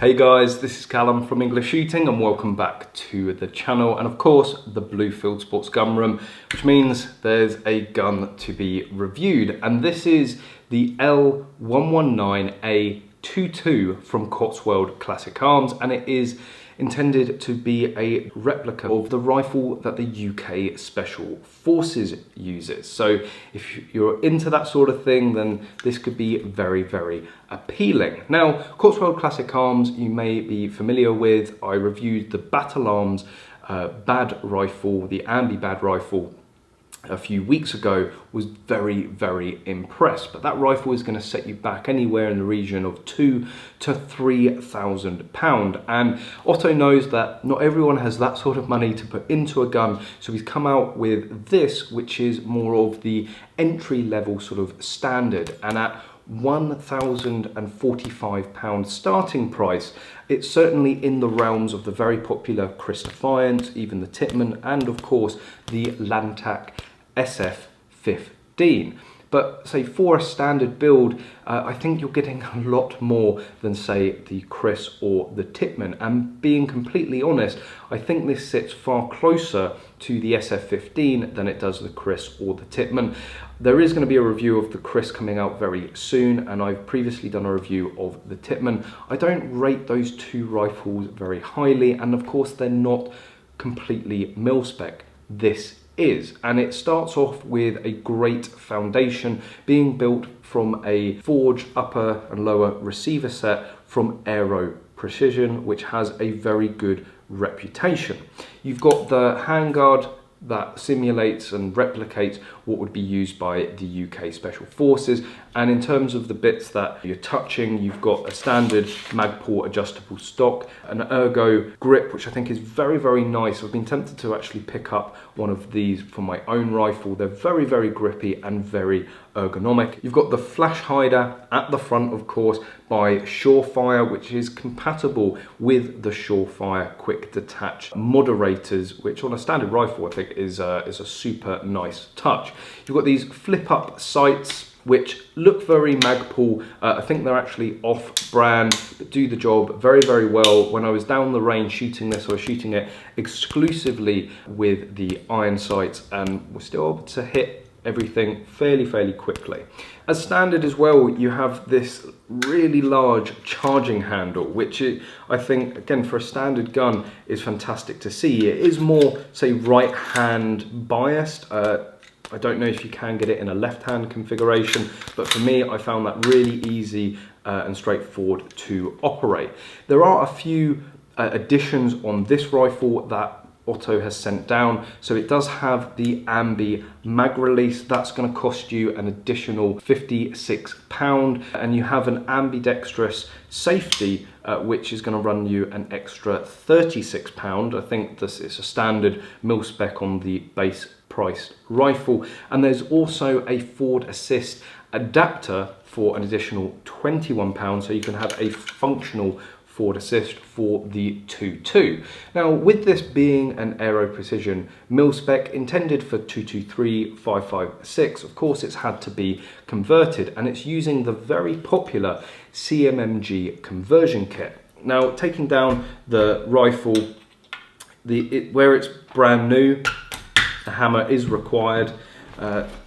Hey guys, this is Callum from EnglishShooting and welcome back to the channel and of course the Blue Field Sports gun room, which means there's a gun to be reviewed, and this is the L119A22 from Cotswold Classic Arms, and it is intended to be a replica of the rifle that the UK Special Forces uses. So if you're into that sort of thing, then this could be very, very appealing. Now, Cotswold Classic Arms, you may be familiar with. I reviewed the Battle Arms Bad rifle, the Ambi Bad rifle, a few weeks ago. Was very, very impressed. But that rifle is going to set you back anywhere in the region of £2,000 to £3,000. And Otto knows that not everyone has that sort of money to put into a gun, so he's come out with this, which is more of the entry level sort of standard, and at £1,045 starting price, it's certainly in the realms of the very popular Chris Defiant, even the Tippmann, and of course the Lantac SF15. But say for a standard build, I think you're getting a lot more than say the Chris or the Tippmann. And being completely honest, I think this sits far closer to the SF15 than it does the Chris or the Tippmann. There is going to be a review of the Chris coming out very soon, and I've previously done a review of the Tippmann. I don't rate those two rifles very highly, and of course they're not completely mil-spec. This is, and it starts off with a great foundation being built from a forged upper and lower receiver set from Aero Precision, which has a very good reputation. You've got the handguard that simulates and replicates what would be used by the UK Special Forces, and in terms of the bits that you're touching, you've got a standard Magpul adjustable stock, an Ergo grip, which I think is very, very nice. I've been tempted to actually pick up one of these for my own rifle. They're very, very grippy and very ergonomic. You've got the flash hider at the front, of course, by Surefire, which is compatible with the Surefire quick detach moderators, which on a standard rifle I think is a super nice touch. You've got these flip up sights which look very Magpul. I think they're actually off brand, but do the job very, very well. When I was down the range shooting this, I was shooting it exclusively with the iron sights and was still able to hit everything fairly quickly. As standard as well, you have this really large charging handle, which I think, again, for a standard gun is fantastic to see. It is more, say, right hand biased. I don't know if you can get it in a left-hand configuration, but for me, I found that really easy and straightforward to operate. There are a few additions on this rifle that Otto has sent down. So it does have the Ambi mag release. That's going to cost you an additional £56, and you have an ambidextrous safety which is going to run you an extra £36. I think this is a standard mil-spec on the base priced rifle, and there's also a forward assist adapter for an additional £21, so you can have a functional forward assist for the 2.2. Now, with this being an Aero Precision mil-spec intended for 223/556, of course it's had to be converted, and it's using the very popular CMMG conversion kit. Now, taking down the rifle, where it's brand new, the hammer is required.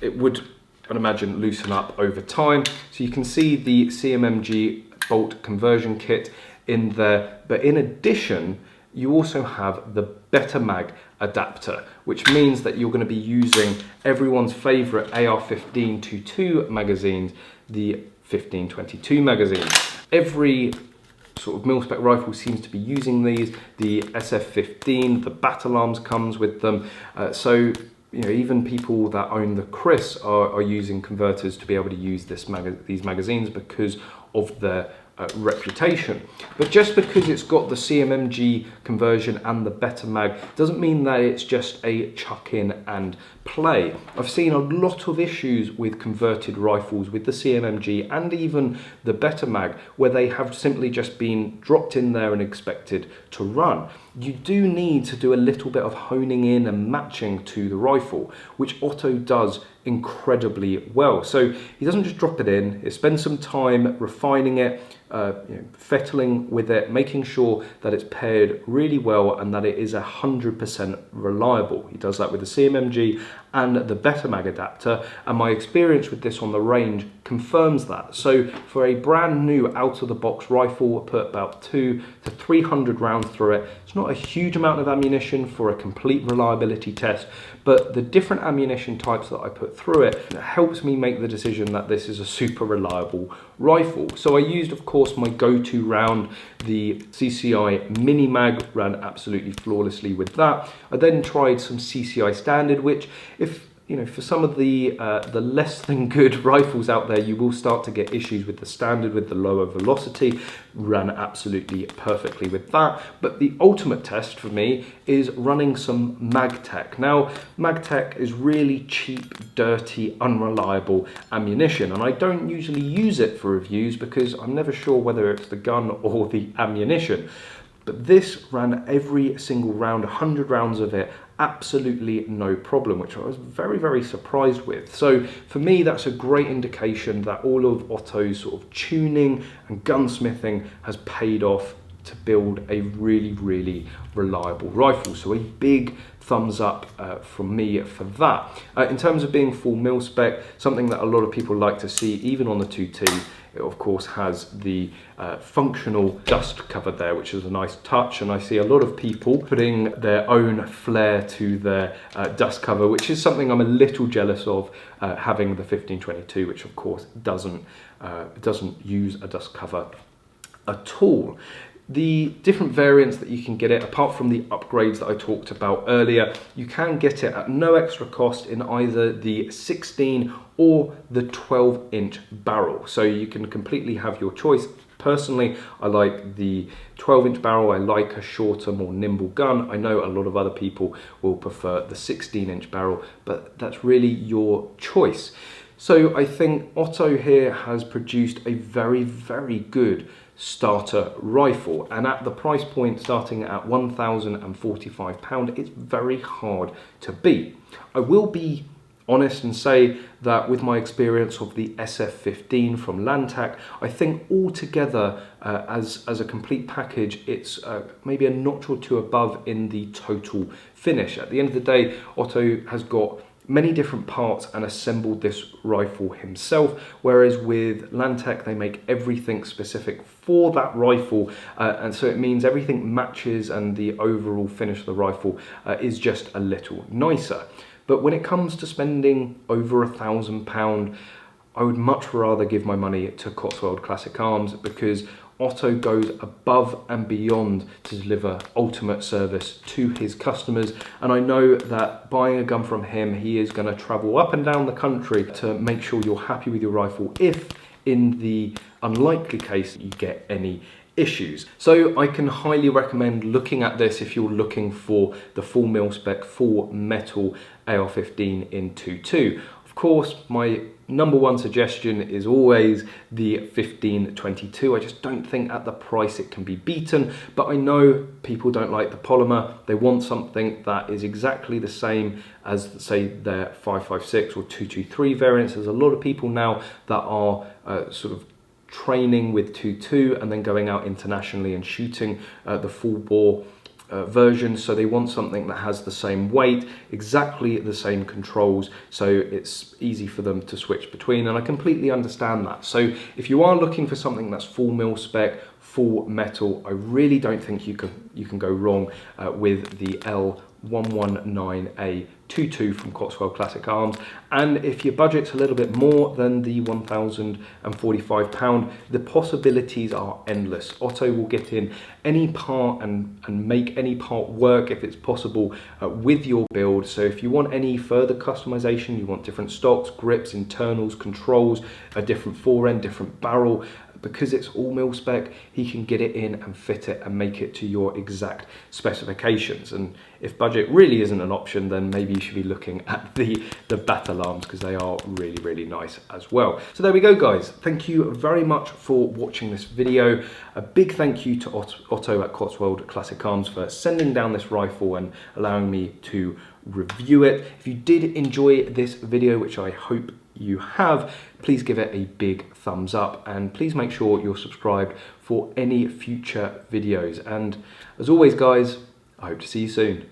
It would, I'd imagine, loosen up over time. So you can see the CMMG bolt conversion kit in there, but in addition, you also have the Better Mag adapter, which means that you're going to be using everyone's favorite AR-15-22 magazines, the 1522 magazines. Every sort of mil-spec rifle seems to be using these. The SF15, the Battle Arms comes with them. So, you know, even people that own the Chris are using converters to be able to use these magazines because of their reputation. But just because it's got the CMMG conversion and the Better Mag doesn't mean that it's just a chuck in and play. I've seen a lot of issues with converted rifles with the CMMG and even the Better Mag where they have simply just been dropped in there and expected to run. You do need to do a little bit of honing in and matching to the rifle, which Otto does incredibly well. So he doesn't just drop it in, he spends some time refining it, fettling with it, making sure that it's paired really well and that it is 100% reliable. He does that with the CMMG and the Betamax adapter, and my experience with this on the range confirms that. So for a brand new out-of-the-box rifle, I put about 200 to 300 rounds through it. It's not a huge amount of ammunition for a complete reliability test, but the different ammunition types that I put through it helps me make the decision that this is a super reliable rifle. So I used, of course, my go-to round, the CCI Mini Mag, ran absolutely flawlessly with that. I then tried some CCI Standard, which, if you know, for some of the less than good rifles out there, you will start to get issues with the Standard, with the lower velocity. Ran absolutely perfectly with that. But the ultimate test for me is running some MagTech. Now, MagTech is really cheap, dirty, unreliable ammunition, and I don't usually use it for reviews because I'm never sure whether it's the gun or the ammunition. But this ran every single round, 100 rounds of it, absolutely no problem, which I was very, very surprised with. So for me, that's a great indication that all of Otto's sort of tuning and gunsmithing has paid off to build a really, really reliable rifle. So a big thumbs up from me for that. In terms of being full mil spec, something that a lot of people like to see, even on the 2T, it of course has the functional dust cover there, which is a nice touch, and I see a lot of people putting their own flair to their dust cover, which is something I'm a little jealous of, having the 1522, which of course doesn't use a dust cover at all. The different variants that you can get it, apart from the upgrades that I talked about earlier, you can get it at no extra cost in either the 16 or the 12-inch barrel. So you can completely have your choice. Personally, I like the 12-inch barrel. I like a shorter, more nimble gun. I know a lot of other people will prefer the 16-inch barrel, but that's really your choice. So I think Otto here has produced a very, very good starter rifle, and at the price point starting at £1,045, it's very hard to beat. I will be honest and say that with my experience of the SF15 from Lantac, I think altogether as a complete package, it's maybe a notch or two above in the total finish. At the end of the day, Otto has got many different parts and assembled this rifle himself, whereas with Lantac they make everything specific for that rifle, and so it means everything matches and the overall finish of the rifle is just a little nicer. But when it comes to spending over £1,000, I would much rather give my money to Cotswold Classic Arms, because Otto goes above and beyond to deliver ultimate service to his customers, and I know that buying a gun from him, he is going to travel up and down the country to make sure you're happy with your rifle, if in the unlikely case you get any issues. So I can highly recommend looking at this if you're looking for the full mil spec, full metal AR-15 in 2.2. Of course, my number one suggestion is always the 1522. I just don't think at the price it can be beaten, but I know people don't like the polymer. They want something that is exactly the same as, say, their 556 or 223 variants. There's a lot of people now that are sort of training with 2.2 and then going out internationally and shooting the full bore version, so they want something that has the same weight, exactly the same controls, so it's easy for them to switch between, and I completely understand that. So if you are looking for something that's full mil spec, full metal, I really don't think you can go wrong with the L119A22 from Cotswold Classic Arms. And if your budget's a little bit more than the £1,045, the possibilities are endless. Otto will get in any part and make any part work if it's possible with your build. So if you want any further customization, you want different stocks, grips, internals, controls, a different fore end, different barrel, but because it's all mil spec, he can get it in and fit it and make it to your exact specifications. And if budget really isn't an option, then maybe you should be looking at the battle arms, because they are really, really nice as well. So there we go, guys. Thank you very much for watching this video. A big thank you to Otto at Cotswold Classic Arms for sending down this rifle and allowing me to review it. If you did enjoy this video, which I hope you have, please give it a big thumbs up, and please make sure you're subscribed for any future videos. And as always, guys, I hope to see you soon.